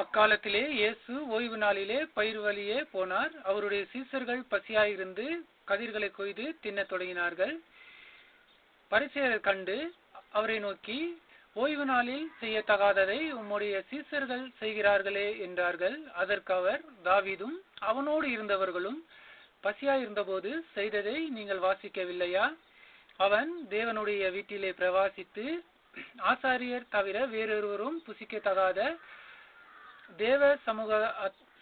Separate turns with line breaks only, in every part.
அக்காலத்திலே இயேசு ஓய்வு நாளிலே பயிர் வழியே போனார். அவருடைய சீசர்கள் பசியாயிருந்து கதிர்களை கொய்து தின்னத் தொடங்கினார்கள். பரிசேயர் கண்டு அவரை நோக்கி, ஓய்வு நாளில் செய்யத்தகாததை உம்முடைய சீசர்கள் செய்கிறார்களே என்றார்கள். அதற்கு அவர், தாவீதும் அவனோடு இருந்தவர்களும் பசியாயிருந்தபோது செய்ததை நீங்கள் வாசிக்கவில்லையா? அவன் தேவனுடைய வீட்டிலே பிரவாசித்து ஆசாரியர் தவிர வேறொருவரும் புசிக்கத்தகாத தேவ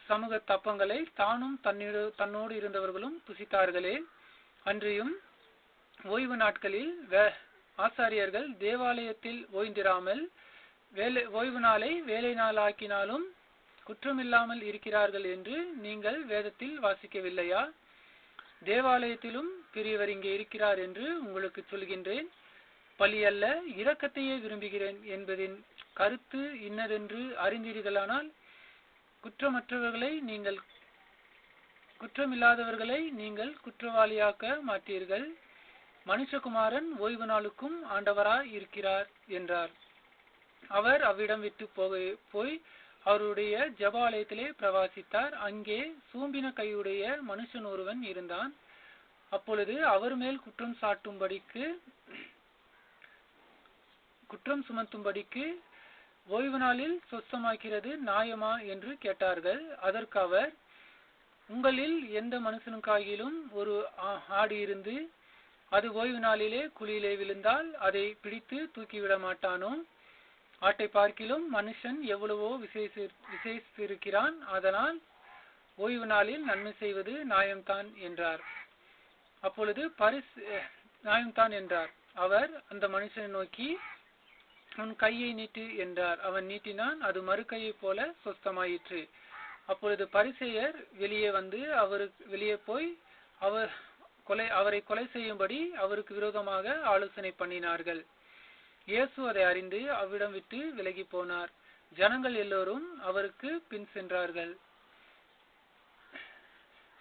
சமூக தப்பங்களை தானும் தன்னோடு இருந்தவர்களும் புசித்தார்களே. அன்றியும் ஓய்வு நாட்களில் ஆசாரியர்கள் தேவாலயத்தில் ஓய்ந்திராமல் ஓய்வு நாளை வேலை நாளாக்கினாலும் குற்றமில்லாமல் இருக்கிறார்கள் என்று நீங்கள் வேதத்தில் வாசிக்கவில்லையா? தேவாலயத்திலும் பெரியவர் இங்கே இருக்கிறார் என்று உங்களுக்கு சொல்கின்றேன். பலி அல்ல, இரக்கத்தையே விரும்புகிறேன் என்பதின் கருத்து இன்னதென்று அறிந்தீர்களானால் குற்றமில்லாதவர்களை நீங்கள் குற்றவாளியாக்க மாட்டீர்கள். மனுஷகுமாரன் ஓய்வு நாளுக்கும் ஆண்டவராய் இருக்கிறார் என்றார். அவர் அவ்விடம் விட்டு போய் அவருடைய ஜபாலயத்திலே பிரவாசித்தார். அங்கே சூம்பின கையுடைய மனுஷன் ஒருவன் இருந்தான். அப்பொழுது அவர் மேல் குற்றம் சுமத்தும்படிக்கு ஓய்வு நாளில் சொஸ்தமாக்கிறது நியாயமா என்று கேட்டார்கள். அதற்கு அவர், உங்களில் எந்த மனுஷனுக்காகிலும் ஒரு ஆடு இருந்து அது ஓய்வு நாளிலே குழியிலே விழுந்தால் அதை பிடித்து தூக்கிவிட மாட்டானோ? ஆட்டை பார்க்கிலும் மனுஷன் எவ்வளவோ விசேஷித்திருக்கிறான். அதனால் ஓய்வு நாளில் நன்மை செய்வது நியாயம்தான் என்றார். அப்பொழுது நியாயம்தான் என்றார். அவர் அந்த மனுஷனை நோக்கி, உன் கையை நீட்டு என்றார். அவன் நீட்டினான். அது மறு கையை போல சொஸ்தமாயிற்று. அப்பொழுது பரிசேயர் வெளியே போய் அவரை கொலை செய்யும்படி அவருக்கு விரோதமாக ஆலோசனை பண்ணினார்கள். இயேசு அதை அறிந்து அவ்விடம் விட்டு விலகி போனார். ஜனங்கள் எல்லோரும் அவருக்கு பின் சென்றார்கள்.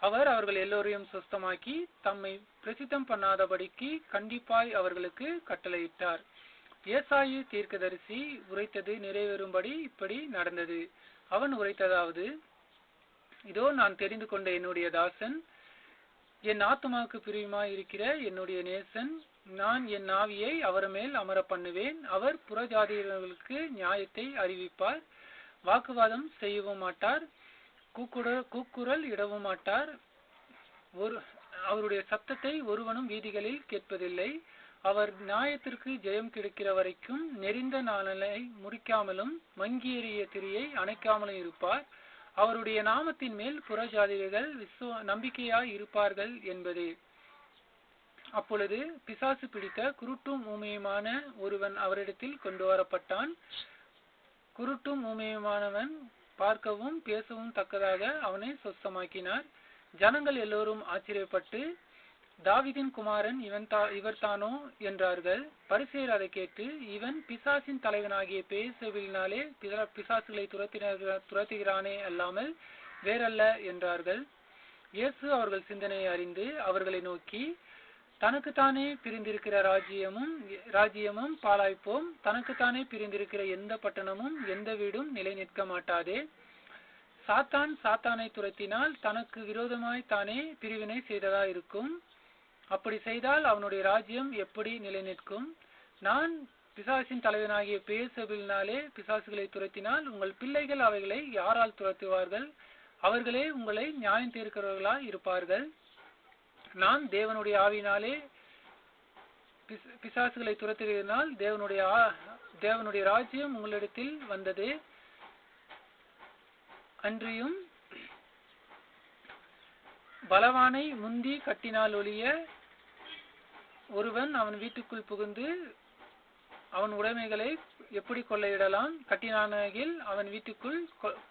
அவர் அவர்கள் எல்லோரையும் சொஸ்தமாக்கி தம்மை பிரசித்தம் பண்ணாதபடிக்கு கண்டிப்பாய் அவர்களுக்கு கட்டளையிட்டார். ஏசாயு தீர்க்கதரிசி உரைத்தது நிறைவேறும்படி இப்படி நடந்தது. அவன் உரைத்ததாவது, இதோ நான் தெரிந்து கொண்ட என்னுடைய தாசன், என் ஆத்துமாவுக்கு பிரியமாய் இருக்கிற என்னுடைய நேசன். நான் என் ஆவியை அவர் மேல் அமர பண்ணுவேன். அவர் புறஜாதியர்களுக்கு நியாயத்தை அறிவிப்பார். வாக்குவாதம் செய்யவும் மாட்டார், கூக்குரல் இடவும் மாட்டார். அவருடைய சத்தத்தை ஒருவனும் வீதிகளில் கேட்பதில்லை. அவர் நியாயத்திற்கு ஜெயம் கிடைக்கிற வரைக்கும் நெறிந்த நாளை முறிக்காமலும் மங்கியேறிய திரியை அணைக்காமலும் இருப்பார். அவருடைய நாமத்தின் மேல் புறஜாதிகள் நம்பிக்கையாய் இருப்பார்கள் என்பதே. அப்பொழுது பிசாசு பிடித்த குருட்டும் ஊமையுமான ஒருவன் அவரிடத்தில் கொண்டு வரப்பட்டான். குருட்டும் ஊமையுமானவன் பார்க்கவும் பேசவும் தக்கதாக அவனை சொஸ்தமாக்கினார். ஜனங்கள் எல்லோரும் ஆச்சரியப்பட்டு, தாவீதின் குமாரன் இவர்தானோ என்றார்கள். பரிசேயர் அதை கேட்டு, இவன் பிசாசின் தலைவனாகிய பெயேசேபூலினாலே பிசாசுகளை துரத்துகிறானே அல்லாமல் வேறல்ல என்றார்கள். இயேசு அவர்கள் சிந்தனையை அறிந்து அவர்களை நோக்கி, தனக்குத்தானே பிரிந்திருக்கிற ராஜ்யமும் பாழாய்ப்போம். தனக்குத்தானே பிரிந்திருக்கிற எந்த பட்டணமும் எந்த வீடும் நிலை நிற்க மாட்டாதே. சாத்தானை துரத்தினால் தனக்கு விரோதமாய் தானே பிரிவினை செய்ததா இருக்கும். அப்படி செய்தால் அவனுடைய ராஜ்யம் எப்படி நிலை நிற்கும்? நான் பிசாசின் தலைவனாகிய பெயேசேபூலினாலே பிசாசுகளை துரத்தினால் உங்கள் பிள்ளைகள் அவைகளை யாரால் துரத்துவார்கள்? அவர்களே உங்களை நியாயம் தீர்க்கிறவர்களாய் இருப்பார்கள். நான் தேவனுடைய ஆவியினாலே பிசாசுகளை துரத்துகிறதினால் தேவனுடைய ராஜ்யம் உங்களிடத்தில் வந்தது. அன்றியும் பலவானை முந்தி கட்டினால் ஒழிய ஒருவன் அவன் வீட்டுக்குள் புகுந்து அவன் உடைமைகளை எப்படி கொள்ளையிடலாம்? கட்டினானில் அவன் வீட்டுக்குள்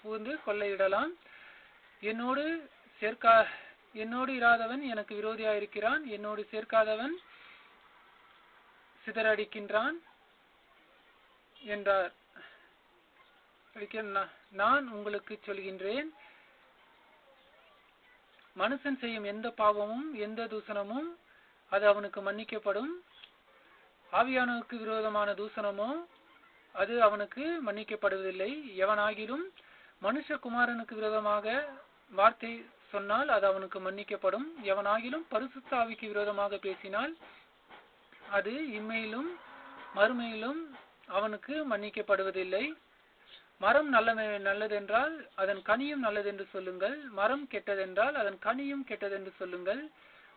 புகுந்து கொள்ளையிடலாம். என்னோடு இராதவன் எனக்கு விரோதியாயிருக்கிறான். என்னோடு சேர்க்காதவன் சிதறடிக்கின்றான் என்றார். நான் உங்களுக்கு சொல்கின்றேன், மனுஷன் செய்யும் எந்த பாவமும் எந்த தூசணமும் அது அவனுக்கு மன்னிக்கப்படும். ஆவியானவருக்கு விரோதமான தூசணமோ அது அவனுக்கு மன்னிக்கப்படுவதில்லை. எவனாகிலும் மனுஷகுமாரனுக்கு விரோதமாக வார்த்தை சொன்னால் அது அவனுக்கு மன்னிக்கப்படும். எவனாகிலும் பரிசுத்த ஆவிக்கு விரோதமாக பேசினால் அது இம்மையிலும் மறுமையிலும் அவனுக்கு மன்னிக்கப்படுவதில்லை. மரம் நல்லதென்றால் அதன் கனியும் நல்லதென்று சொல்லுங்கள், மரம் கெட்டதென்றால் அதன் கனியும் கெட்டதென்று சொல்லுங்கள்.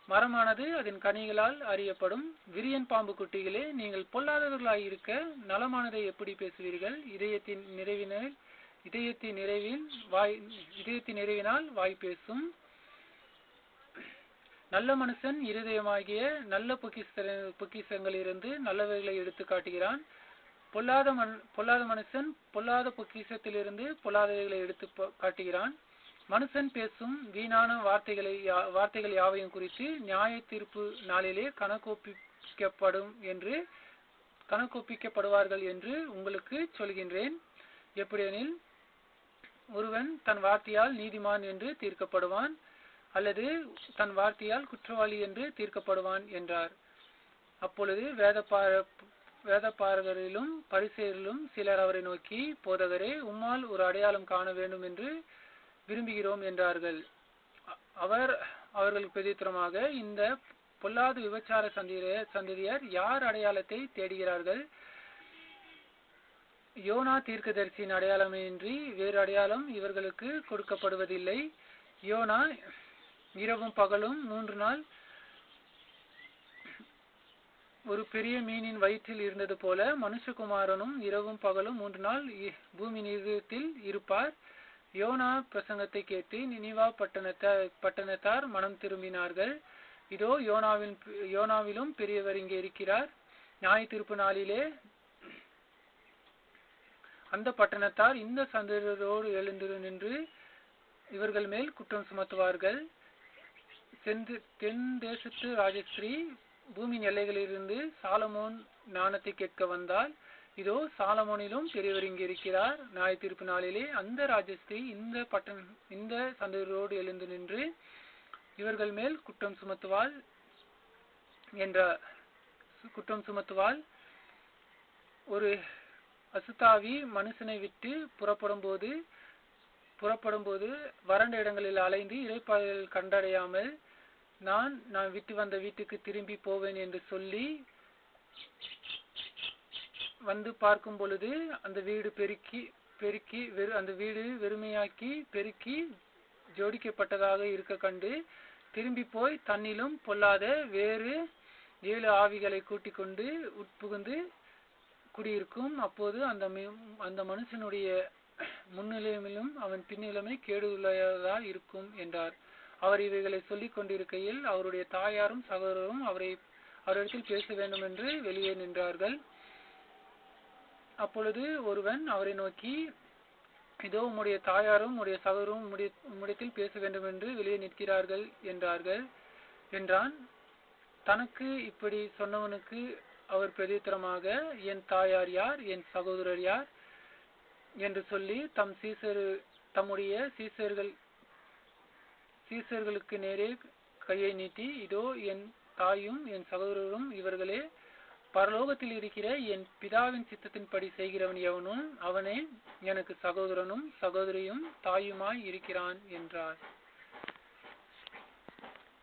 மரமானது அதன் கனிகளால் அறியப்படும். விரியன் பாம்பு குட்டிகளே, நீங்கள் பொல்லாதவர்களாயிருக்க நலமானதை எப்படி பேசுவீர்கள்? இதயத்தின் நிறைவினால் வாய் பேசும். நல்ல மனுஷன் இருதயமாகிய நல்ல பொக்கிஷங்களிலிருந்து நல்லவைகளை எடுத்து காட்டுகிறான். பொல்லாத மனுஷன் பொல்லாத பொக்கிஷத்திலிருந்து பொல்லாதவைகளை எடுத்து காட்டுகிறான். மனுஷன் பேசும் வீணான வார்த்தைகள் யாவையும் குறித்து நியாய தீர்ப்பு நாளிலே கணக்கொப்பிக்கப்படுவார்கள் என்று உங்களுக்கு சொல்கின்றேன். எப்படியெனில், ஒருவன் தன் வார்த்தையால் நீதிமான் என்று தீர்க்கப்படுவான், அல்லது தன் வார்த்தையால் குற்றவாளி என்று தீர்க்கப்படுவான் என்றார். அப்பொழுது வேதபாரகரிலும் பரிசேயரிலும் சிலர் அவரை நோக்கி, போதகரே, உம்மால் ஒரு அடையாளம் காண வேண்டும் என்று விரும்புகிறோம் என்றார்கள். அவர்களுக்கு பிரதித்திரமாக, இந்த பொல்லாத விபச்சார சந்ததியர் யார் அடையாளத்தை தேடுகிறார்கள்? யோனா தீர்க்கதரிசியின் அடையாளமின்றி வேறு அடையாளம் இவர்களுக்கு கொடுக்கப்படுவதில்லை. யோனா இரவும் பகலும் 3 நாள் ஒரு பெரிய மீனின் வயிற்றில் இருந்தது போல மனுஷகுமாரனும் இரவும் பகலும் 3 நாள் பூமியின் இதயத்தில் இருப்பார். யோனா பிரசங்கத்தை கேட்டு நினிவா பட்டணத்தார் மனம் திரும்பினார்கள். இதோ யோனாவிலும் பெரியவர் இங்கே இருக்கிறார். நியாய தீர்ப்பு நாளிலே அந்த பட்டணத்தார் இந்த சந்ததியரோடு எழுந்து நின்று இவர்கள் மேல் குற்றம் சுமத்துவார்கள். தென் தேசத்து ராஜஸ்ரீ பூமியின் எல்லைகளிலிருந்து சாலமோன் ஞானத்தை கேட்க வந்தால், இதோ சாலமோனிலும் பெரியவர் இங்கே இருக்கிறார். நியாய தீர்ப்பு நாளிலே அந்த ராஜஸ்ரீ இந்த சந்ததியரோடு எழுந்து நின்று இவர்கள் மேல் குற்றம் சுமத்துவாள். ஒரு அசுத்தாவி மனுஷனை விட்டு புறப்படும் போது வறண்ட இடங்களில் அலைந்து இளைப்பாறுதல் கண்டடையாமல் நான் விட்டு வந்த வீட்டுக்கு திரும்பி போவேன் என்று சொல்லி வந்து பார்க்கும் பொழுது அந்த வீடு அந்த வீடு வெறுமையாக்கி பெருக்கி ஜோடிக்கப்பட்டதாக இருக்க கண்டு திரும்பி போய் தன்னிலும் பொல்லாத வேறு 7 ஆவிகளை கூட்டிக் கொண்டு உட்புகுந்து குடியிருக்கும். அப்போது அந்த மனுஷனுடைய முன்னிலையிலும் அவன் பின்னிலைமை கேடுள்ளதா இருக்கும் என்றார். அவர் இவைகளை சொல்லிக் கொண்டிருக்கையில் அவருடைய தாயாரும் சகோதரரும் அவரிடத்தில் பேச வேண்டும் என்று வெளியே நின்றார்கள். அப்பொழுது ஒருவன் அவரை நோக்கி, இதோ உம்முடைய தாயாரும் உம்முடைய சகோதரரும் உம்மிடத்தில் பேச வேண்டும் என்று வெளியே நிற்கிறார்கள் என்றான். தனக்கு இப்படி சொன்னவனுக்கு அவர் பிரதித்திரமாக, என் தாயார் யார், என் சகோதரர் யார் என்று சொல்லி தம்முடைய சீசர்களுக்கு நேரே கையை நீட்டி, இதோ என் தாயும் என் சகோதரரும் இவர்களே, பரலோகத்தில் இருக்கிற என் பிதாவின் சித்தத்தின்படி செய்கிறவன் எவனும் அவனே எனக்கு சகோதரனும் சகோதரியும் தாயுமாய் இருக்கிறான் என்றார்.